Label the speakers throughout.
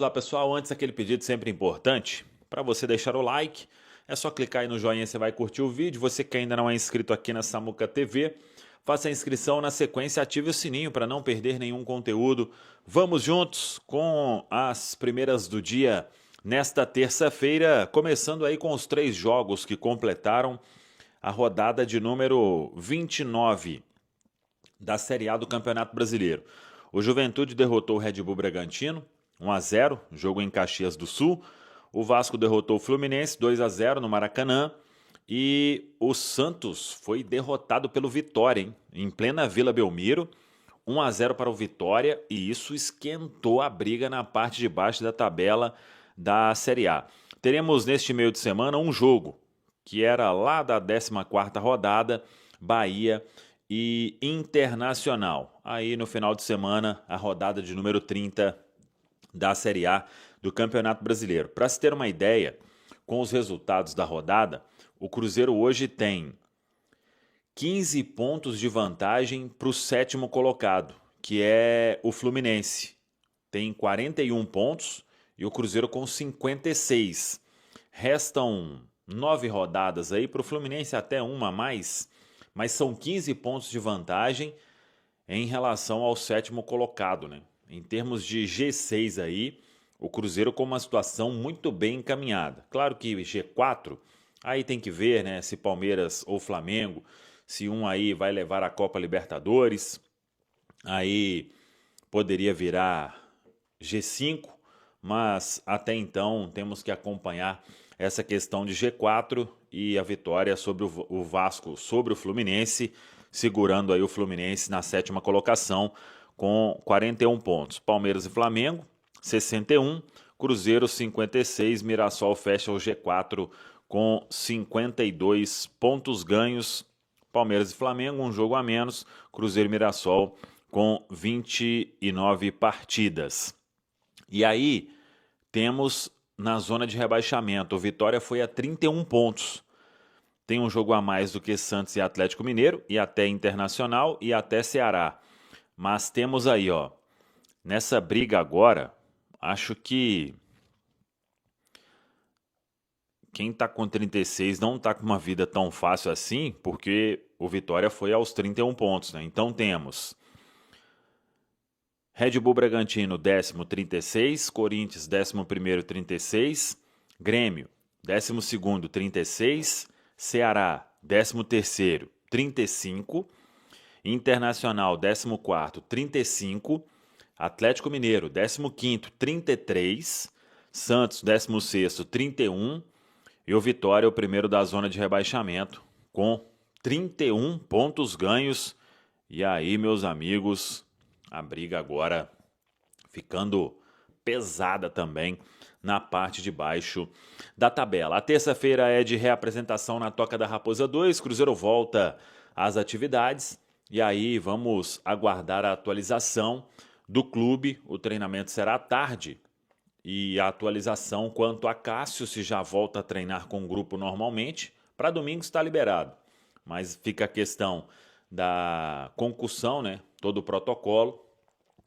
Speaker 1: Olá pessoal, antes aquele pedido sempre importante, para você deixar o like, é só clicar aí no joinha, você vai curtir o vídeo. Você que ainda não é inscrito aqui na Samuca TV, faça a inscrição, na sequência ative o sininho para não perder nenhum conteúdo. Vamos juntos com as primeiras do dia nesta terça-feira, começando aí com os 3 jogos que completaram a rodada de número 29 da Série A do Campeonato Brasileiro. O Juventude derrotou o Red Bull Bragantino 1-0, jogo em Caxias do Sul. O Vasco derrotou o Fluminense 2-0 no Maracanã. E o Santos foi derrotado pelo Vitória, hein? Em plena Vila Belmiro. 1-0 para o Vitória, e isso esquentou a briga na parte de baixo da tabela da Série A. Teremos neste meio de semana um jogo, que era lá da 14ª rodada, Bahia e Internacional. Aí no final de semana, a rodada de número 30 da Série A do Campeonato Brasileiro. Para se ter uma ideia, com os resultados da rodada, o Cruzeiro hoje tem 15 pontos de vantagem para o 7º colocado, que é o Fluminense. Tem 41 pontos e o Cruzeiro com 56. Restam 9 rodadas aí para o Fluminense, até uma a mais, mas são 15 pontos de vantagem em relação ao 7º colocado, né? Em termos de G6 aí, o Cruzeiro com uma situação muito bem encaminhada. Claro que G4, aí tem que ver, né, se Palmeiras ou Flamengo, se um aí vai levar a Copa Libertadores, aí poderia virar G5, mas até então temos que acompanhar essa questão de G4 e a vitória sobre o Vasco sobre o Fluminense, segurando aí o Fluminense na 7ª colocação com 41 pontos. Palmeiras e Flamengo, 61, Cruzeiro 56, Mirassol fecha o G4 com 52 pontos ganhos. Palmeiras e Flamengo, um jogo a menos, Cruzeiro e Mirassol com 29 partidas. E aí temos na zona de rebaixamento, o Vitória foi a 31 pontos. Tem um jogo a mais do que Santos e Atlético Mineiro, e até Internacional e até Ceará. Mas temos aí, ó, nessa briga agora, acho que quem tá com 36 não tá com uma vida tão fácil assim, porque o Vitória foi aos 31 pontos, né? Então temos Red Bull Bragantino, 10º, 36, Corinthians, 11º, 36, Grêmio, 12º, 36, Ceará, 13º, 35, Internacional, 14º, 35, Atlético Mineiro, 15º, 33, Santos, 16º, 31 e o Vitória, o primeiro da zona de rebaixamento, com 31 pontos ganhos. E aí, meus amigos, a briga agora ficando pesada também na parte de baixo da tabela. A terça-feira é de reapresentação na Toca da Raposa 2, Cruzeiro volta às atividades. E aí vamos aguardar a atualização do clube. O treinamento será à tarde. E a atualização quanto a Cássio, se já volta a treinar com o grupo normalmente. Para domingo está liberado. Mas fica a questão da concussão, né? Todo o protocolo.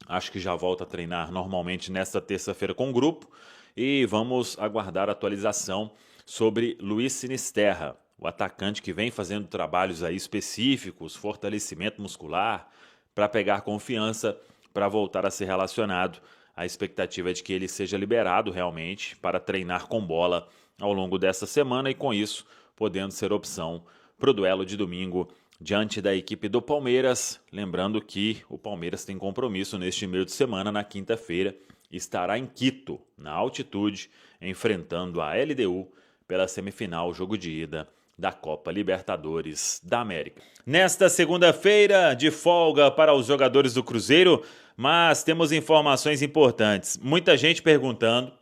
Speaker 1: Acho que já volta a treinar normalmente nesta terça-feira com o grupo. E vamos aguardar a atualização sobre Luiz Sinisterra, o atacante que vem fazendo trabalhos aí específicos, fortalecimento muscular, para pegar confiança, para voltar a ser relacionado. A expectativa é de que ele seja liberado realmente para treinar com bola ao longo dessa semana e com isso podendo ser opção para o duelo de domingo diante da equipe do Palmeiras. Lembrando que o Palmeiras tem compromisso neste meio de semana, na quinta-feira, estará em Quito, na altitude, enfrentando a LDU pela semifinal, jogo de ida da Copa Libertadores da América. Nesta segunda-feira, de folga para os jogadores do Cruzeiro, mas temos informações importantes. Muita gente perguntando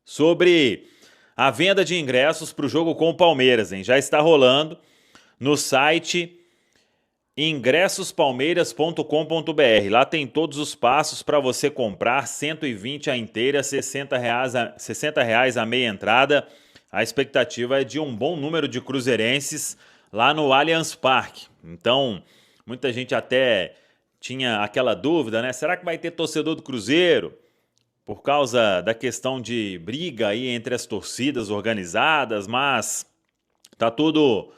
Speaker 1: sobre a venda de ingressos para o jogo com o Palmeiras, hein? Já está rolando no site ingressospalmeiras.com.br. Lá tem todos os passos para você comprar, 120 a inteira, R$ 60 a meia entrada. A expectativa é de um bom número de cruzeirenses lá no Allianz Parque. Então, muita gente até tinha aquela dúvida, né? Será que vai ter torcedor do Cruzeiro? por causa da questão de briga aí entre as torcidas organizadas, mas tá tudo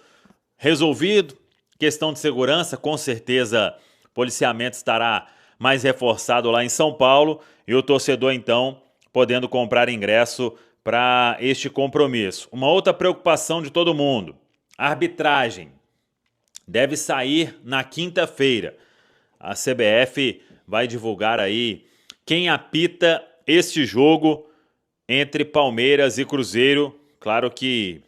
Speaker 1: resolvido. Questão de segurança, com certeza o policiamento estará mais reforçado lá em São Paulo e o torcedor então podendo comprar ingresso para este compromisso. Uma outra preocupação de todo mundo: a arbitragem deve sair na quinta-feira. A CBF vai divulgar aí quem apita este jogo entre Palmeiras e Cruzeiro. Claro que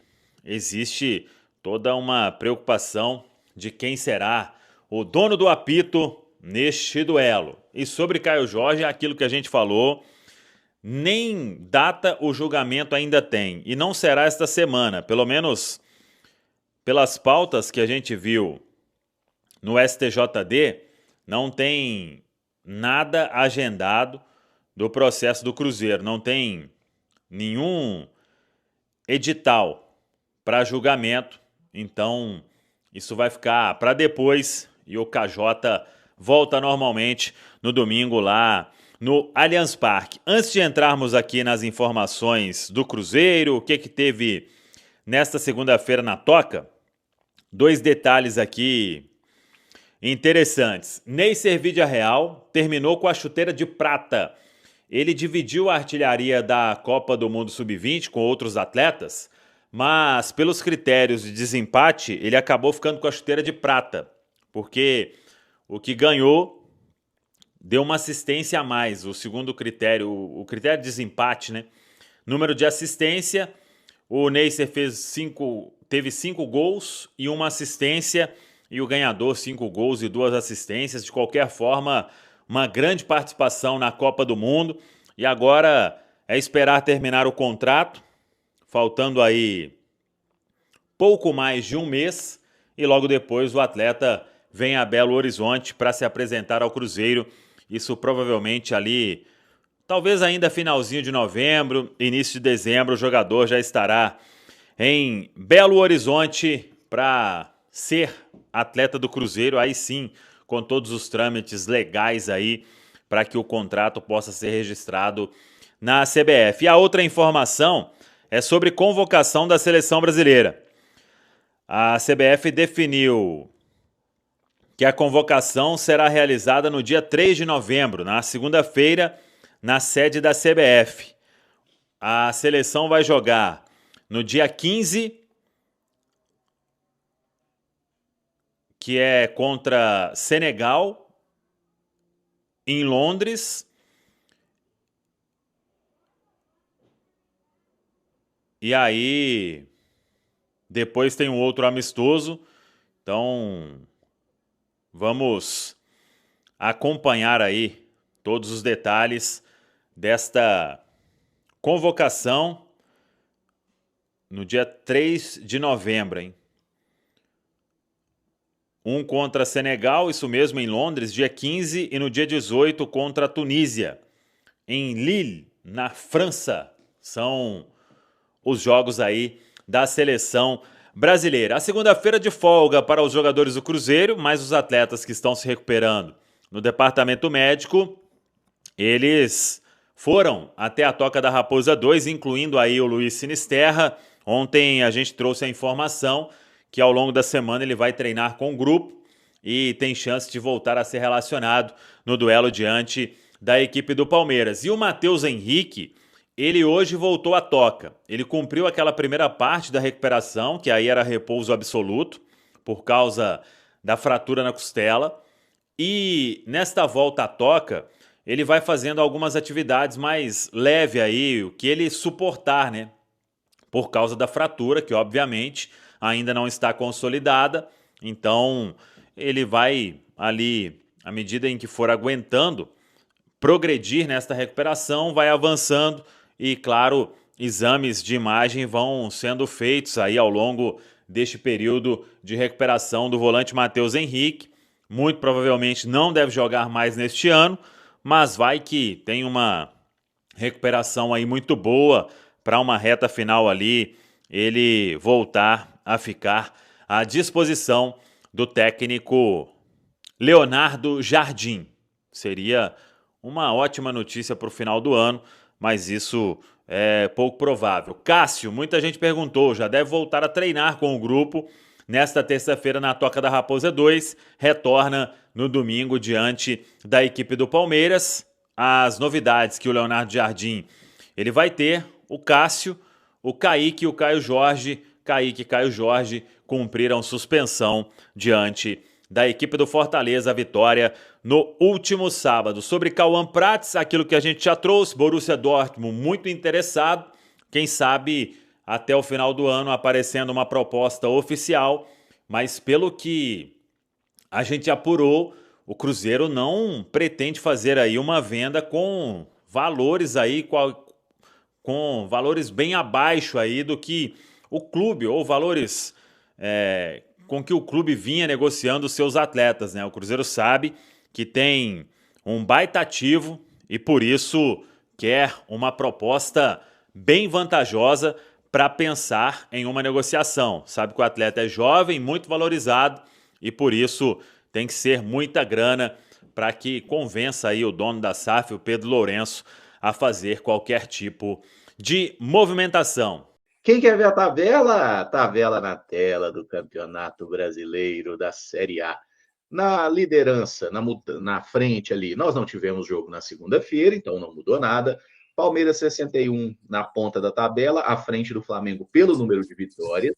Speaker 1: existe toda uma preocupação de quem será o dono do apito neste duelo. E sobre Caio Jorge, aquilo que a gente falou, nem data o julgamento ainda tem. E não será esta semana, pelo menos pelas pautas que a gente viu no STJD, não tem nada agendado do processo do Cruzeiro. Não tem nenhum edital para julgamento. Então, isso vai ficar para depois e o KJ volta normalmente no domingo lá no Allianz Parque. Antes de entrarmos aqui nas informações do Cruzeiro, o que teve nesta segunda-feira na Toca, dois detalhes aqui interessantes. Neisser Vidiarreal terminou com a chuteira de prata. Ele dividiu a artilharia da Copa do Mundo Sub-20 com outros atletas, mas pelos critérios de desempate, ele acabou ficando com a chuteira de prata, porque o que ganhou deu uma assistência a mais. O segundo critério, o critério de desempate, né? Número de assistência, o Neisser teve 5 gols e uma assistência, e o ganhador 5 gols e 2 assistências. De qualquer forma, uma grande participação na Copa do Mundo. E agora é esperar terminar o contrato, faltando aí pouco mais de um mês, e logo depois o atleta vem a Belo Horizonte para se apresentar ao Cruzeiro. Isso provavelmente ali, talvez ainda finalzinho de novembro, início de dezembro, o jogador já estará em Belo Horizonte para ser atleta do Cruzeiro, aí sim, com todos os trâmites legais aí, para que o contrato possa ser registrado na CBF. E a outra informação é sobre convocação da seleção brasileira. A CBF definiu que a convocação será realizada no dia 3 de novembro, na segunda-feira, na sede da CBF. A seleção vai jogar no dia 15, que é contra Senegal, em Londres. E aí, depois tem um outro amistoso. Então, vamos acompanhar aí todos os detalhes desta convocação no dia 3 de novembro, hein? Um contra Senegal, isso mesmo, em Londres, dia 15, e no dia 18 contra a Tunísia, em Lille, na França. São os jogos aí da seleção brasileira. A segunda-feira de folga para os jogadores do Cruzeiro, mas os atletas que estão se recuperando no departamento médico, eles foram até a Toca da Raposa 2, incluindo aí o Luiz Sinisterra. Ontem a gente trouxe a informação que ao longo da semana ele vai treinar com o grupo e tem chance de voltar a ser relacionado no duelo diante da equipe do Palmeiras. E o Matheus Henrique, ele hoje voltou à Toca. Ele cumpriu aquela primeira parte da recuperação, que aí era repouso absoluto, por causa da fratura na costela. E nesta volta à Toca, ele vai fazendo algumas atividades mais leves aí, o que ele suportar, né? Por causa da fratura, que obviamente ainda não está consolidada. Então, ele vai ali, à medida em que for aguentando, progredir nesta recuperação, vai avançando e, claro, exames de imagem vão sendo feitos aí ao longo deste período de recuperação do volante Matheus Henrique. Muito provavelmente não deve jogar mais neste ano, mas vai que tem uma recuperação aí muito boa para uma reta final ali, ele voltar a ficar à disposição do técnico Leonardo Jardim. Seria uma ótima notícia para o final do ano, mas isso é pouco provável. Cássio, muita gente perguntou, já deve voltar a treinar com o grupo nesta terça-feira na Toca da Raposa 2, retorna no domingo diante da equipe do Palmeiras. As novidades que o Leonardo Jardim ele vai ter, o Cássio, o Kaique e o Caio Jorge. Kaique e Caio Jorge cumpriram suspensão diante da equipe do Fortaleza, a vitória no último sábado. Sobre Cauã Prats, aquilo que a gente já trouxe, Borussia Dortmund muito interessado, quem sabe até o final do ano aparecendo uma proposta oficial, mas pelo que a gente apurou, o Cruzeiro não pretende fazer aí uma venda com valores aí, com valores bem abaixo aí do que o clube, ou valores com que o clube vinha negociando os seus atletas, né? O Cruzeiro sabe que tem um baita ativo e por isso quer uma proposta bem vantajosa para pensar em uma negociação. Sabe que o atleta é jovem, muito valorizado e por isso tem que ser muita grana para que convença aí o dono da SAF, o Pedro Lourenço, a fazer qualquer tipo de movimentação.
Speaker 2: Quem quer ver a tabela? Tabela na tela do Campeonato Brasileiro da Série A. Na liderança, na frente ali, nós não tivemos jogo na segunda-feira, então não mudou nada. Palmeiras 61 na ponta da tabela, à frente do Flamengo pelo número de vitórias.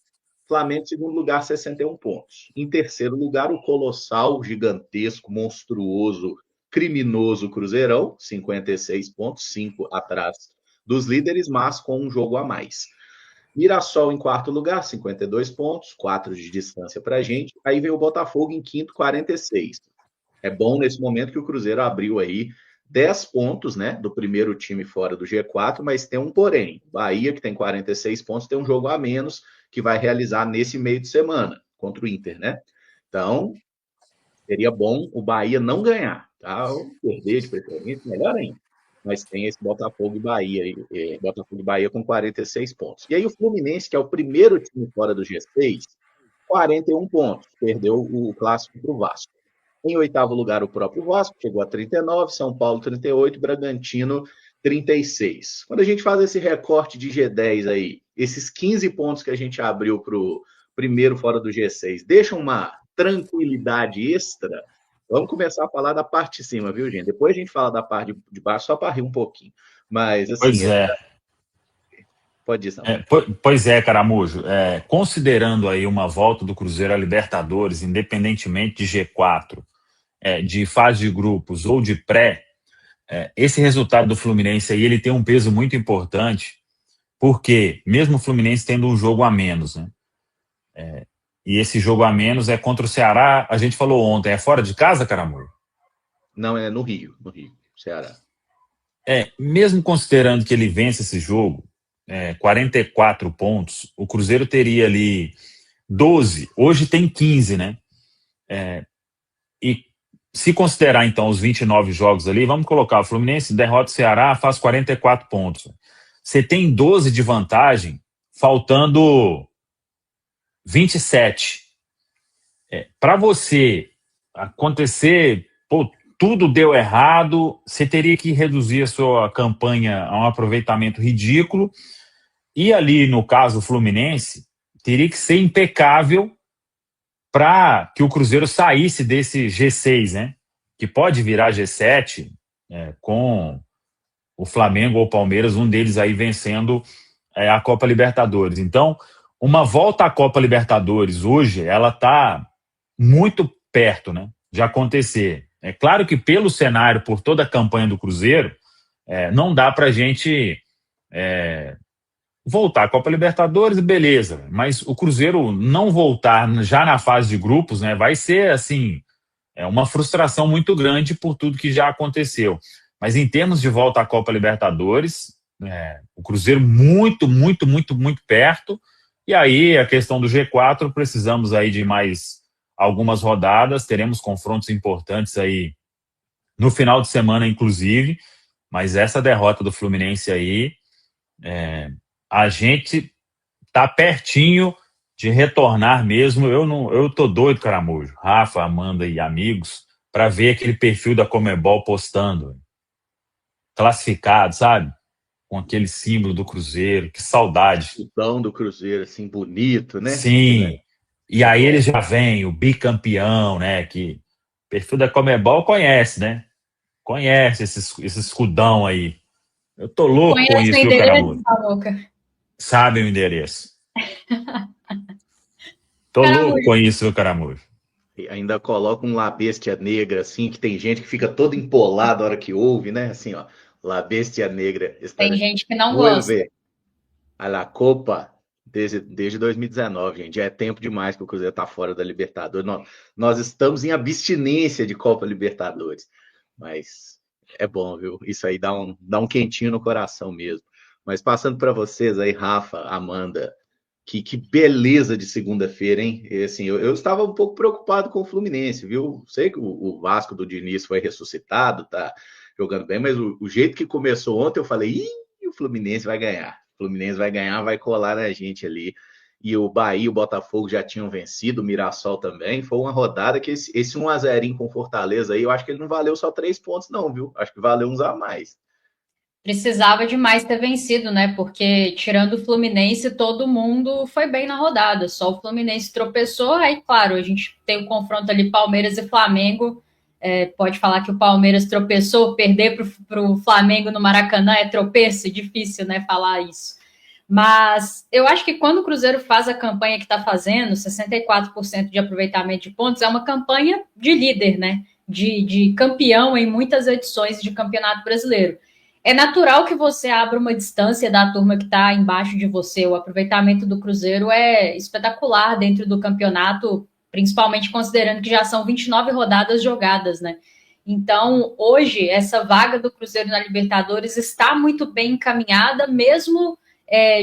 Speaker 2: Flamengo, em segundo lugar, 61 pontos. Em terceiro lugar, o colossal, gigantesco, monstruoso, criminoso Cruzeirão, 56 pontos, 5 atrás dos líderes, mas com um jogo a mais. Mirassol em quarto lugar, 52 pontos, 4 de distância para a gente. Aí vem o Botafogo em quinto, 46. É bom nesse momento que o Cruzeiro abriu aí 10 pontos, né, do primeiro time fora do G4, mas tem um porém. Bahia, que tem 46 pontos, tem um jogo a menos que vai realizar nesse meio de semana contra o Inter, né? Então, seria bom o Bahia não ganhar, tá? Ou perder de preferência, melhor ainda. Mas tem esse Botafogo e Bahia, Botafogo e Bahia com 46 pontos. E aí o Fluminense, que é o primeiro time fora do G6, 41 pontos, perdeu o clássico para o Vasco. Em oitavo lugar, o próprio Vasco, chegou a 39, São Paulo 38, Bragantino 36. Quando a gente faz esse recorte de G10 aí, esses 15 pontos que a gente abriu para o primeiro fora do G6, deixam uma tranquilidade extra. Vamos começar a falar da parte de cima, viu, gente? Depois a gente fala da parte de baixo, só para rir um pouquinho. Mas, assim,
Speaker 1: Pois é.
Speaker 2: Pode ir, Samuel.
Speaker 1: Pois é, Caramujo. Considerando aí uma volta do Cruzeiro à Libertadores, independentemente de G4, de fase de grupos ou de pré, esse resultado do Fluminense aí ele tem um peso muito importante, porque mesmo o Fluminense tendo um jogo a menos, né? E esse jogo a menos é contra o Ceará, a gente falou ontem, é fora de casa, Caramujo?
Speaker 2: Não, é no Rio, Ceará.
Speaker 1: Mesmo considerando que ele vence esse jogo, 44 pontos, o Cruzeiro teria ali 12, hoje tem 15, né? E se considerar então os 29 jogos ali, vamos colocar o Fluminense derrota o Ceará, faz 44 pontos. Você tem 12 de vantagem, faltando 27. Para você acontecer, tudo deu errado, você teria que reduzir a sua campanha a um aproveitamento ridículo. E ali, no caso, o Fluminense teria que ser impecável para que o Cruzeiro saísse desse G6, né? Que pode virar G7 com o Flamengo ou o Palmeiras, um deles aí vencendo a Copa Libertadores. Então, uma volta à Copa Libertadores hoje, ela está muito perto, né, de acontecer. É claro que pelo cenário, por toda a campanha do Cruzeiro, não dá para a gente voltar à Copa Libertadores, beleza, mas o Cruzeiro não voltar já na fase de grupos, né, vai ser assim, uma frustração muito grande por tudo que já aconteceu. Mas em termos de volta à Copa Libertadores, o Cruzeiro muito, muito, muito, muito perto. E aí a questão do G4, precisamos aí de mais algumas rodadas, teremos confrontos importantes aí no final de semana, inclusive, mas essa derrota do Fluminense aí, a gente tá pertinho de retornar mesmo. Eu tô doido, Caramujo, Rafa, Amanda e amigos, para ver aquele perfil da Conmebol postando. classificado, sabe? Com aquele símbolo do Cruzeiro, que saudade.
Speaker 2: Escudão do Cruzeiro, assim, bonito, né?
Speaker 1: Sim. E
Speaker 2: É
Speaker 1: aí
Speaker 2: bom.
Speaker 1: eles já vêm, o bicampeão, né? Que o perfil da Comebol conhece, né? Conhece esse escudão aí. Eu tô louco com
Speaker 3: Conhece o
Speaker 1: isso, viu,
Speaker 3: endereço,
Speaker 1: Caramujo?
Speaker 3: Samuca?
Speaker 1: Sabe o endereço. Tô louco
Speaker 3: Caramujo,
Speaker 1: com isso, viu, Caramujo?
Speaker 2: E ainda coloca um La Bestia Negra, assim, que tem gente que fica todo empolado na hora que ouve, né? Assim, ó. La Bestia Negra está
Speaker 3: tem gente que não gosta.
Speaker 2: vuelve a la Copa desde 2019, gente. Já é tempo demais que o Cruzeiro tá fora da Libertadores. Nós estamos em abstinência de Copa Libertadores. Mas é bom, viu? Isso aí dá um quentinho no coração mesmo. Mas passando para vocês aí, Rafa, Amanda, que beleza de segunda-feira, hein? E, assim, eu estava um pouco preocupado com o Fluminense, viu? Sei que o Vasco do Diniz foi ressuscitado, tá jogando bem, mas o jeito que começou ontem, eu falei, ih, o Fluminense vai ganhar. O Fluminense vai ganhar, vai colar na gente ali. E o Bahia e o Botafogo já tinham vencido, o Mirassol também. Foi uma rodada que esse 1-0 com Fortaleza aí, eu acho que ele não valeu só 3 pontos, não, viu? Acho que valeu uns a mais.
Speaker 3: Precisava demais ter vencido, né? Porque tirando o Fluminense, todo mundo foi bem na rodada. Só o Fluminense tropeçou. Aí, claro, a gente tem o confronto ali Palmeiras e Flamengo. Pode falar que o Palmeiras tropeçou, perder para o Flamengo no Maracanã é tropeço, difícil, né? Falar isso. Mas eu acho que quando o Cruzeiro faz a campanha que está fazendo, 64% de aproveitamento de pontos, é uma campanha de líder, né? De campeão em muitas edições de Campeonato Brasileiro. É natural que você abra uma distância da turma que está embaixo de você. O aproveitamento do Cruzeiro é espetacular dentro do campeonato, principalmente considerando que já são 29 rodadas jogadas, né? Então, hoje, essa vaga do Cruzeiro na Libertadores está muito bem encaminhada, mesmo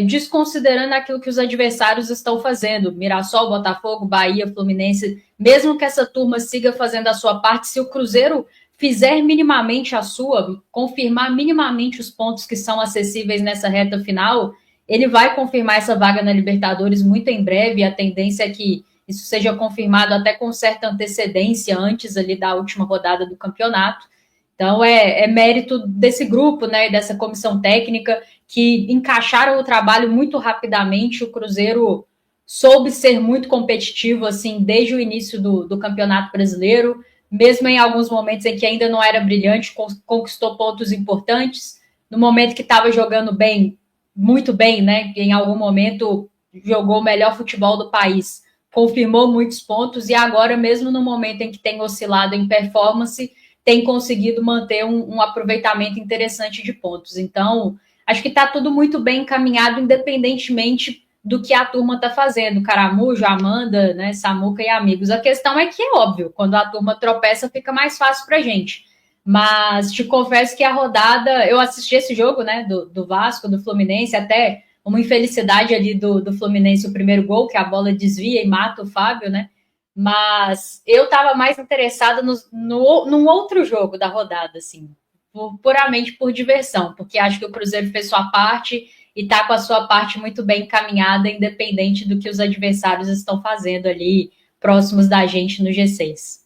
Speaker 3: desconsiderando aquilo que os adversários estão fazendo. Mirassol, Botafogo, Bahia, Fluminense, mesmo que essa turma siga fazendo a sua parte, se o Cruzeiro fizer minimamente a sua, confirmar minimamente os pontos que são acessíveis nessa reta final, ele vai confirmar essa vaga na Libertadores muito em breve. A tendência é que isso seja confirmado até com certa antecedência antes ali da última rodada do campeonato. Então é mérito desse grupo, né, dessa comissão técnica que encaixaram o trabalho muito rapidamente. O Cruzeiro soube ser muito competitivo assim desde o início do Campeonato Brasileiro, mesmo em alguns momentos em que ainda não era brilhante, conquistou pontos importantes. No momento que estava jogando bem, muito bem, né? Em algum momento jogou o melhor futebol do país, confirmou muitos pontos e agora, mesmo no momento em que tem oscilado em performance, tem conseguido manter um aproveitamento interessante de pontos. Então, acho que está tudo muito bem encaminhado, independentemente do que a turma está fazendo. Caramujo, Amanda, né, Samuca e amigos. A questão é que é óbvio, quando a turma tropeça, fica mais fácil para a gente. Mas te confesso que a rodada, eu assisti esse jogo, né, do Vasco, do Fluminense, até uma infelicidade ali do Fluminense, o primeiro gol, que a bola desvia e mata o Fábio, né? Mas eu estava mais interessada num outro jogo da rodada, assim, puramente por diversão, porque acho que o Cruzeiro fez sua parte e está com a sua parte muito bem encaminhada, independente do que os adversários estão fazendo ali próximos da gente no G6.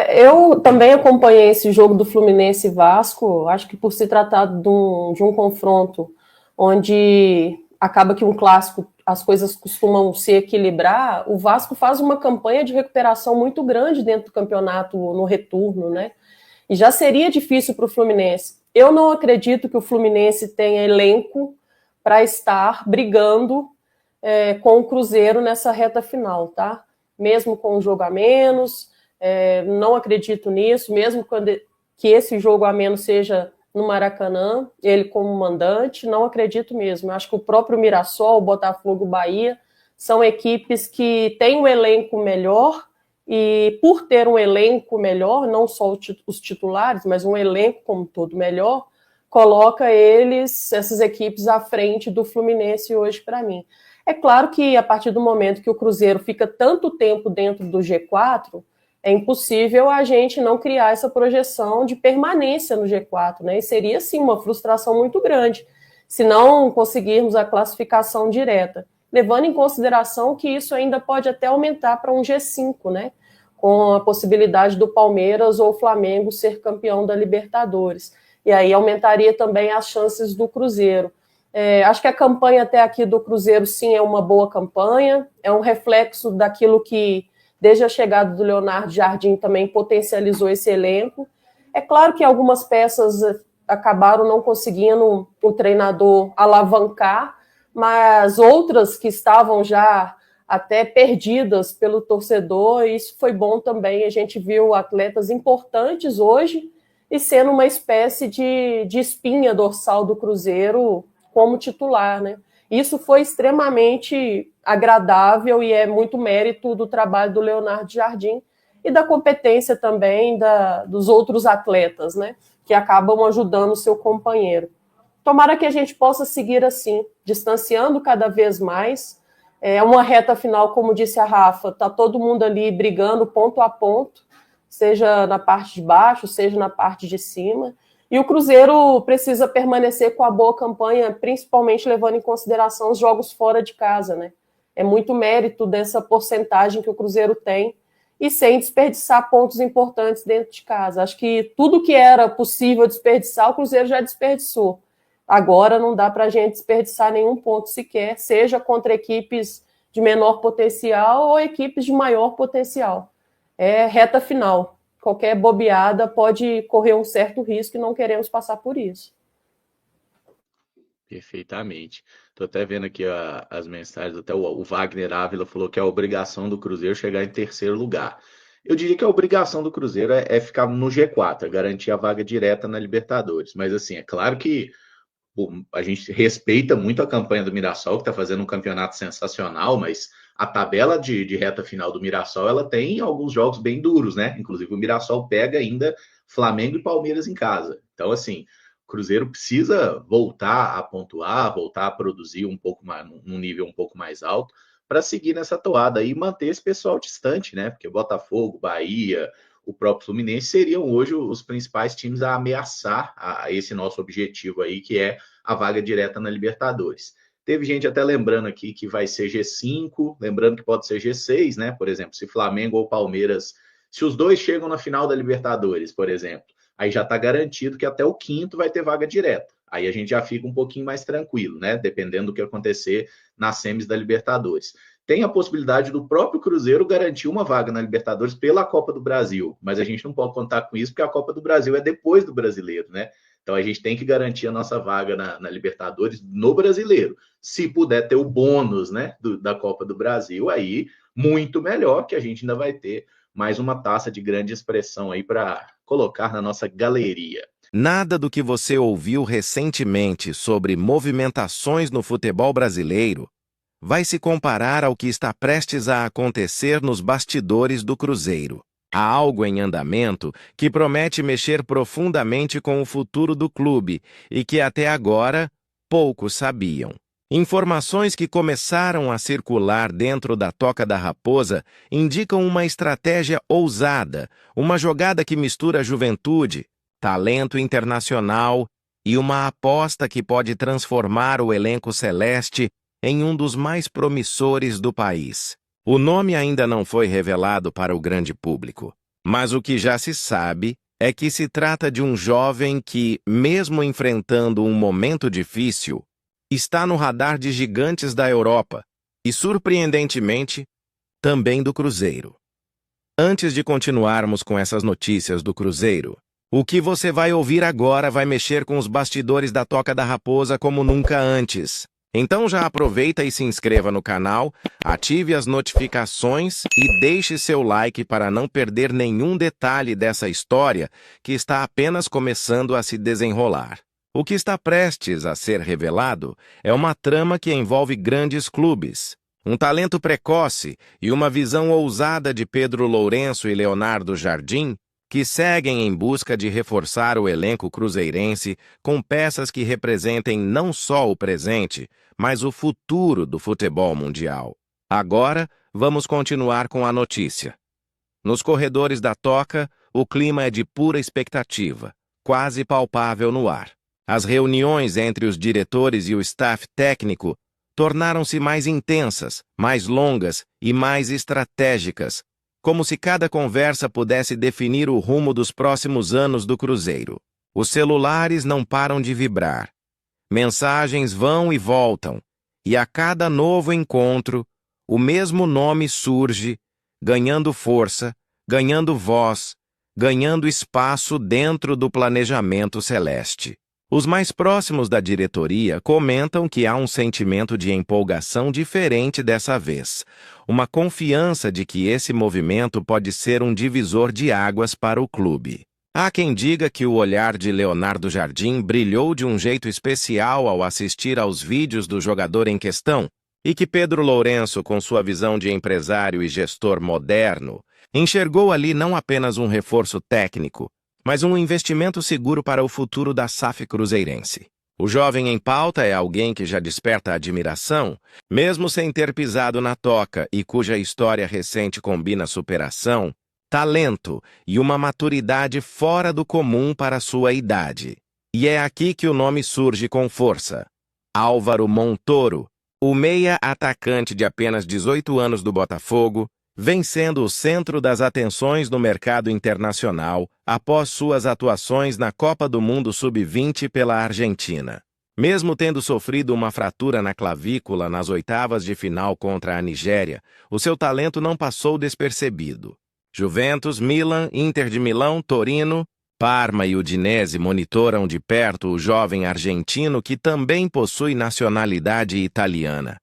Speaker 4: Eu também acompanhei esse jogo do Fluminense e Vasco, acho que por se tratar de um confronto onde acaba que um clássico as coisas costumam se equilibrar, o Vasco faz uma campanha de recuperação muito grande dentro do campeonato no retorno, né? E já seria difícil para o Fluminense. Eu não acredito que o Fluminense tenha elenco para estar brigando com o Cruzeiro nessa reta final, tá? Mesmo com um jogo a menos, não acredito nisso, mesmo que esse jogo a menos seja no Maracanã, ele como mandante, não acredito mesmo. Eu acho que o próprio Mirassol, o Botafogo, o Bahia, são equipes que têm um elenco melhor e por ter um elenco melhor, não só os titulares, mas um elenco como todo melhor, coloca essas equipes à frente do Fluminense hoje para mim. É claro que a partir do momento que o Cruzeiro fica tanto tempo dentro do G4, é impossível a gente não criar essa projeção de permanência no G4, né? E seria, sim, uma frustração muito grande se não conseguirmos a classificação direta, levando em consideração que isso ainda pode até aumentar para um G5, né? com a possibilidade do Palmeiras ou Flamengo ser campeão da Libertadores. E aí aumentaria também as chances do Cruzeiro. Acho que a campanha até aqui do Cruzeiro, sim, é uma boa campanha, é um reflexo daquilo que, desde a chegada do Leonardo Jardim, também potencializou esse elenco. É claro que algumas peças acabaram não conseguindo o treinador alavancar, mas outras que estavam já até perdidas pelo torcedor, e isso foi bom também. A gente viu atletas importantes hoje e sendo uma espécie de espinha dorsal do Cruzeiro como titular, né? Isso foi extremamente agradável e é muito mérito do trabalho do Leonardo Jardim e da competência também dos outros atletas, né? Que acabam ajudando o seu companheiro. Tomara que a gente possa seguir assim, distanciando cada vez mais. É uma reta final, como disse a Rafa, está todo mundo ali brigando ponto a ponto, seja na parte de baixo, seja na parte de cima. E o Cruzeiro precisa permanecer com a boa campanha, principalmente levando em consideração os jogos fora de casa, né? É muito mérito dessa porcentagem que o Cruzeiro tem e sem desperdiçar pontos importantes dentro de casa. Acho que tudo que era possível desperdiçar, o Cruzeiro já desperdiçou. Agora não dá para a gente desperdiçar nenhum ponto sequer, seja contra equipes de menor potencial ou equipes de maior potencial. É reta final. Qualquer bobeada pode correr um certo risco e não queremos passar por isso.
Speaker 2: Perfeitamente. Estou até vendo aqui as mensagens, até o Wagner Ávila falou que é a obrigação do Cruzeiro chegar em terceiro lugar. Eu diria que a obrigação do Cruzeiro é ficar no G4, é garantir a vaga direta na Libertadores. Mas assim, é claro que a gente respeita muito a campanha do Mirassol, que está fazendo um campeonato sensacional, mas a tabela de reta final do Mirassol, ela tem alguns jogos bem duros, né? Inclusive o Mirassol pega ainda Flamengo e Palmeiras em casa. Então, assim, o Cruzeiro precisa voltar a pontuar, voltar a produzir um pouco mais, num nível um pouco mais alto, para seguir nessa toada e manter esse pessoal distante, né? Porque Botafogo, Bahia, o próprio Fluminense seriam hoje os principais times a ameaçar a esse nosso objetivo aí, que é a vaga direta na Libertadores. Teve gente até lembrando aqui que vai ser G5, lembrando que pode ser G6, né? Por exemplo, se Flamengo ou Palmeiras, se os dois chegam na final da Libertadores, por exemplo, aí já está garantido que até o quinto vai ter vaga direta. Aí a gente já fica um pouquinho mais tranquilo, né? Dependendo do que acontecer nas semis da Libertadores. Tem a possibilidade do próprio Cruzeiro garantir uma vaga na Libertadores pela Copa do Brasil, mas a gente não pode contar com isso porque a Copa do Brasil é depois do Brasileiro, né? Então a gente tem que garantir a nossa vaga na Libertadores no Brasileiro. Se puder ter o bônus, né, da Copa do Brasil, aí muito melhor, que a gente ainda vai ter mais uma taça de grande expressão aí para colocar na nossa galeria.
Speaker 5: Nada do que você ouviu recentemente sobre movimentações no futebol brasileiro vai se comparar ao que está prestes a acontecer nos bastidores do Cruzeiro. Há algo em andamento que promete mexer profundamente com o futuro do clube e que até agora poucos sabiam. Informações que começaram a circular dentro da Toca da Raposa indicam uma estratégia ousada, uma jogada que mistura juventude, talento internacional e uma aposta que pode transformar o elenco celeste em um dos mais promissores do país. O nome ainda não foi revelado para o grande público, mas o que já se sabe é que se trata de um jovem que, mesmo enfrentando um momento difícil, está no radar de gigantes da Europa e, surpreendentemente, também do Cruzeiro. Antes de continuarmos com essas notícias do Cruzeiro, o que você vai ouvir agora vai mexer com os bastidores da Toca da Raposa como nunca antes. Então já aproveita e se inscreva no canal, ative as notificações e deixe seu like para não perder nenhum detalhe dessa história que está apenas começando a se desenrolar. O que está prestes a ser revelado é uma trama que envolve grandes clubes, um talento precoce e uma visão ousada de Pedro Lourenço e Leonardo Jardim, que seguem em busca de reforçar o elenco cruzeirense com peças que representem não só o presente, mas o futuro do futebol mundial. Agora, vamos continuar com a notícia. Nos corredores da Toca, o clima é de pura expectativa, quase palpável no ar. As reuniões entre os diretores e o staff técnico tornaram-se mais intensas, mais longas e mais estratégicas, como se cada conversa pudesse definir o rumo dos próximos anos do Cruzeiro. Os celulares não param de vibrar. Mensagens vão e voltam, e a cada novo encontro, o mesmo nome surge, ganhando força, ganhando voz, ganhando espaço dentro do planejamento celeste. Os mais próximos da diretoria comentam que há um sentimento de empolgação diferente dessa vez, uma confiança de que esse movimento pode ser um divisor de águas para o clube. Há quem diga que o olhar de Leonardo Jardim brilhou de um jeito especial ao assistir aos vídeos do jogador em questão, e que Pedro Lourenço, com sua visão de empresário e gestor moderno, enxergou ali não apenas um reforço técnico, mas um investimento seguro para o futuro da SAF cruzeirense. O jovem em pauta é alguém que já desperta admiração, mesmo sem ter pisado na toca e cuja história recente combina superação, talento e uma maturidade fora do comum para sua idade. E é aqui que o nome surge com força. Álvaro Montoro, o meia atacante de apenas 18 anos do Botafogo, vem sendo o centro das atenções no mercado internacional após suas atuações na Copa do Mundo Sub-20 pela Argentina. Mesmo tendo sofrido uma fratura na clavícula nas oitavas de final contra a Nigéria, o seu talento não passou despercebido. Juventus, Milan, Inter de Milão, Torino, Parma e Udinese monitoram de perto o jovem argentino que também possui nacionalidade italiana.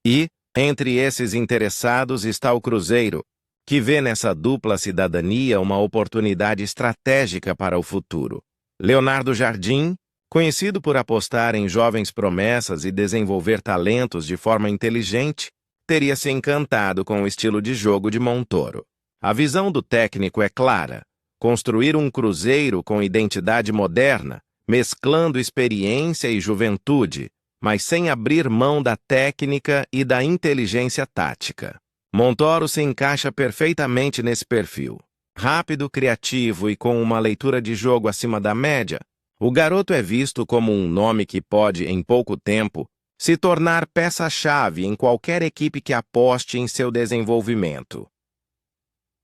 Speaker 5: E, entre esses interessados está o Cruzeiro, que vê nessa dupla cidadania uma oportunidade estratégica para o futuro. Leonardo Jardim, conhecido por apostar em jovens promessas e desenvolver talentos de forma inteligente, teria se encantado com o estilo de jogo de Montoro. A visão do técnico é clara: construir um Cruzeiro com identidade moderna, mesclando experiência e juventude, mas sem abrir mão da técnica e da inteligência tática. Montoro se encaixa perfeitamente nesse perfil. Rápido, criativo e com uma leitura de jogo acima da média, o garoto é visto como um nome que pode, em pouco tempo, se tornar peça-chave em qualquer equipe que aposte em seu desenvolvimento.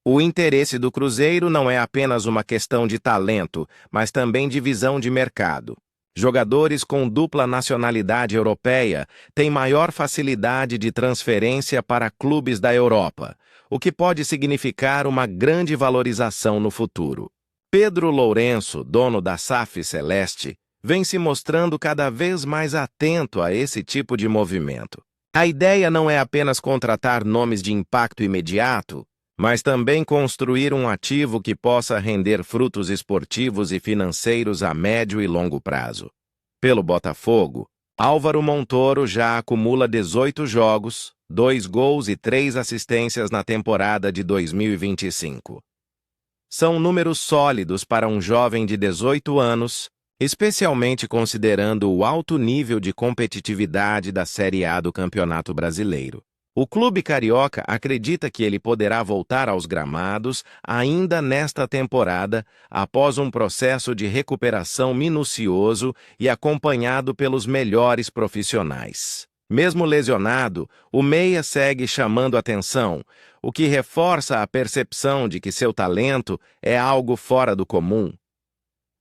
Speaker 5: O interesse do Cruzeiro não é apenas uma questão de talento, mas também de visão de mercado. Jogadores com dupla nacionalidade europeia têm maior facilidade de transferência para clubes da Europa, o que pode significar uma grande valorização no futuro. Pedro Lourenço, dono da SAF Celeste, vem se mostrando cada vez mais atento a esse tipo de movimento. A ideia não é apenas contratar nomes de impacto imediato, mas também construir um ativo que possa render frutos esportivos e financeiros a médio e longo prazo. Pelo Botafogo, Álvaro Montoro já acumula 18 jogos, 2 gols e 3 assistências na temporada de 2025. São números sólidos para um jovem de 18 anos, especialmente considerando o alto nível de competitividade da Série A do Campeonato Brasileiro. O clube carioca acredita que ele poderá voltar aos gramados ainda nesta temporada, após um processo de recuperação minucioso e acompanhado pelos melhores profissionais. Mesmo lesionado, o meia segue chamando atenção, o que reforça a percepção de que seu talento é algo fora do comum.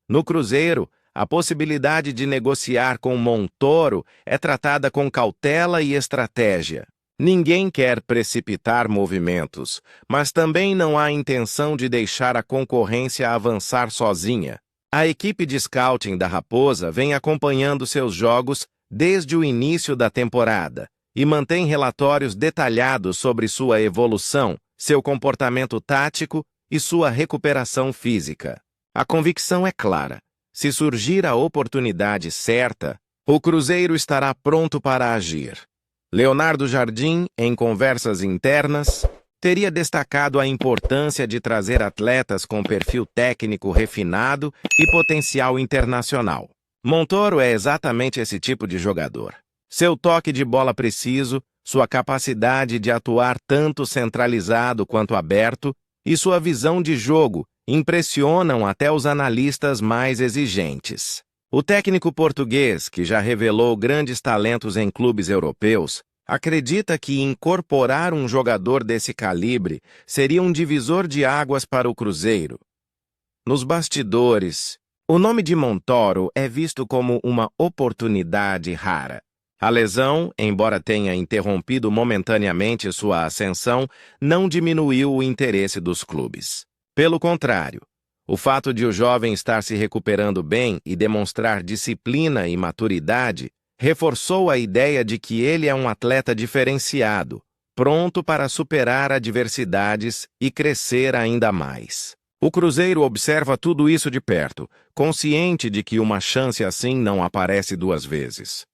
Speaker 5: No Cruzeiro, a possibilidade de negociar com Montoro é tratada com cautela e estratégia. Ninguém quer precipitar movimentos, mas também não há intenção de deixar a concorrência avançar sozinha. A equipe de scouting da Raposa vem acompanhando seus jogos desde o início da temporada e mantém relatórios detalhados sobre sua evolução, seu comportamento tático e sua recuperação física. A convicção é clara: se surgir a oportunidade certa, o Cruzeiro estará pronto para agir. Leonardo Jardim, em conversas internas, teria destacado a importância de trazer atletas com perfil técnico refinado e potencial internacional. Montoro é exatamente esse tipo de jogador. Seu toque de bola preciso, sua capacidade de atuar tanto centralizado quanto aberto e sua visão de jogo impressionam até os analistas mais exigentes. O técnico português, que já revelou grandes talentos em clubes europeus, acredita que incorporar um jogador desse calibre seria um divisor de águas para o Cruzeiro. Nos bastidores, o nome de Montoro é visto como uma oportunidade rara. A lesão, embora tenha interrompido momentaneamente sua ascensão, não diminuiu o interesse dos clubes. Pelo contrário, o fato de o jovem estar se recuperando bem e demonstrar disciplina e maturidade reforçou a ideia de que ele é um atleta diferenciado, pronto para superar adversidades e crescer ainda mais. O Cruzeiro observa tudo isso de perto, consciente de que uma chance assim não aparece duas vezes.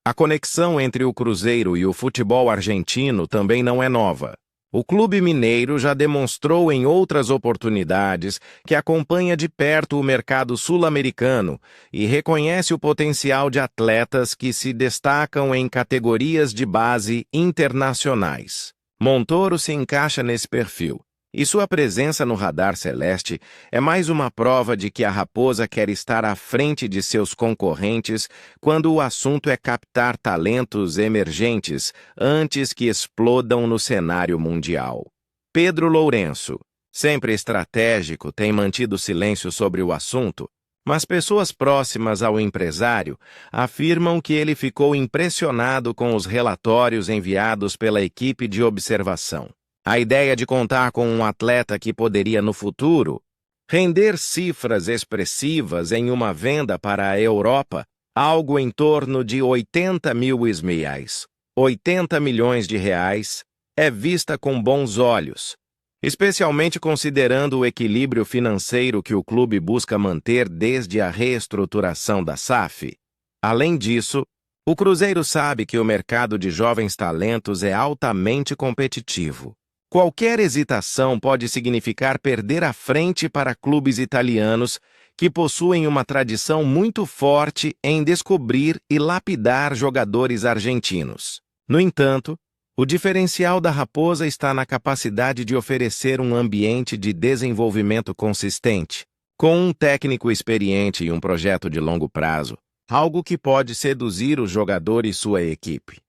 Speaker 5: A conexão entre o Cruzeiro e o futebol argentino também não é nova. O clube mineiro já demonstrou em outras oportunidades que acompanha de perto o mercado sul-americano e reconhece o potencial de atletas que se destacam em categorias de base internacionais. Montoro se encaixa nesse perfil, e sua presença no radar celeste é mais uma prova de que a Raposa quer estar à frente de seus concorrentes quando o assunto é captar talentos emergentes antes que explodam no cenário mundial. Pedro Lourenço, sempre estratégico, tem mantido silêncio sobre o assunto, mas pessoas próximas ao empresário afirmam que ele ficou impressionado com os relatórios enviados pela equipe de observação. A ideia de contar com um atleta que poderia, no futuro, render cifras expressivas em uma venda para a Europa, algo em torno de 80 mil reais, 80 milhões de reais, é vista com bons olhos, especialmente considerando o equilíbrio financeiro que o clube busca manter desde a reestruturação da SAF. Além disso, o Cruzeiro sabe que o mercado de jovens talentos é altamente competitivo. Qualquer hesitação pode significar perder a frente para clubes italianos que possuem uma tradição muito forte em descobrir e lapidar jogadores argentinos. No entanto, o diferencial da Raposa está na capacidade de oferecer um ambiente de desenvolvimento consistente, com um técnico experiente e um projeto de longo prazo, algo que pode seduzir o jogador e sua equipe.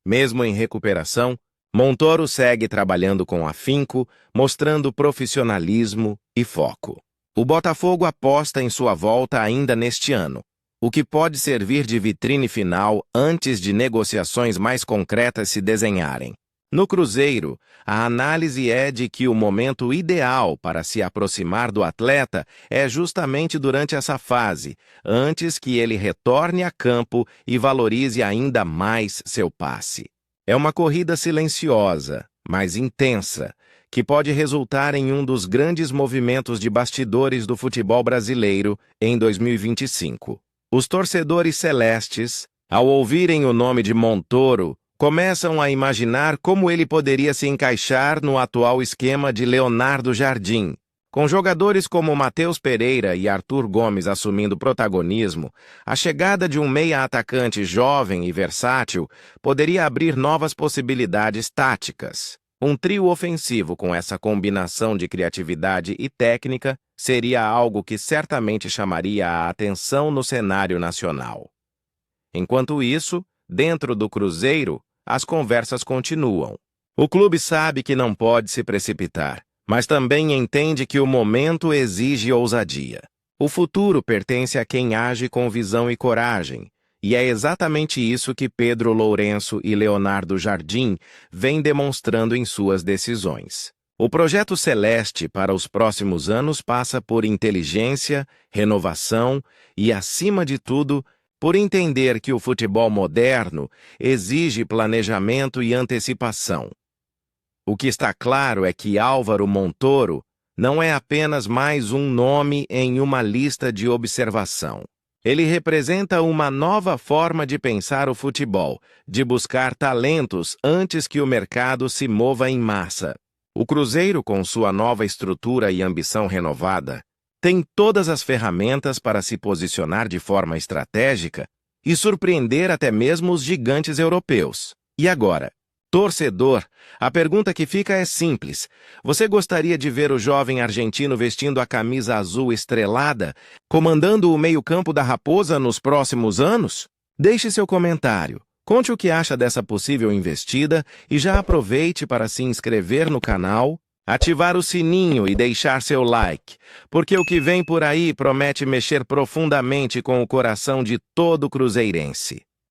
Speaker 5: Mesmo em recuperação, Montoro segue trabalhando com afinco, mostrando profissionalismo e foco. O Botafogo aposta em sua volta ainda neste ano, o que pode servir de vitrine final antes de negociações mais concretas se desenharem. No Cruzeiro, a análise é de que o momento ideal para se aproximar do atleta é justamente durante essa fase, antes que ele retorne a campo e valorize ainda mais seu passe. É uma corrida silenciosa, mas intensa, que pode resultar em um dos grandes movimentos de bastidores do futebol brasileiro em 2025. Os torcedores celestes, ao ouvirem o nome de Montoro, começam a imaginar como ele poderia se encaixar no atual esquema de Leonardo Jardim. Com jogadores como Matheus Pereira e Arthur Gomes assumindo protagonismo, a chegada de um meia-atacante jovem e versátil poderia abrir novas possibilidades táticas. Um trio ofensivo com essa combinação de criatividade e técnica seria algo que certamente chamaria a atenção no cenário nacional. Enquanto isso, dentro do Cruzeiro, as conversas continuam. O clube sabe que não pode se precipitar, mas também entende que o momento exige ousadia. O futuro pertence a quem age com visão e coragem, e é exatamente isso que Pedro Lourenço e Leonardo Jardim vêm demonstrando em suas decisões. O projeto Celeste para os próximos anos passa por inteligência, renovação e, acima de tudo, por entender que o futebol moderno exige planejamento e antecipação. O que está claro é que Álvaro Montoro não é apenas mais um nome em uma lista de observação. Ele representa uma nova forma de pensar o futebol, de buscar talentos antes que o mercado se mova em massa. O Cruzeiro, com sua nova estrutura e ambição renovada, tem todas as ferramentas para se posicionar de forma estratégica e surpreender até mesmo os gigantes europeus. E agora? Torcedor, a pergunta que fica é simples. Você gostaria de ver o jovem argentino vestindo a camisa azul estrelada, comandando o meio-campo da Raposa nos próximos anos? Deixe seu comentário. Conte o que acha dessa possível investida e já aproveite para se inscrever no canal, ativar o sininho e deixar seu like, porque o que vem por aí promete mexer profundamente com o coração de todo cruzeirense.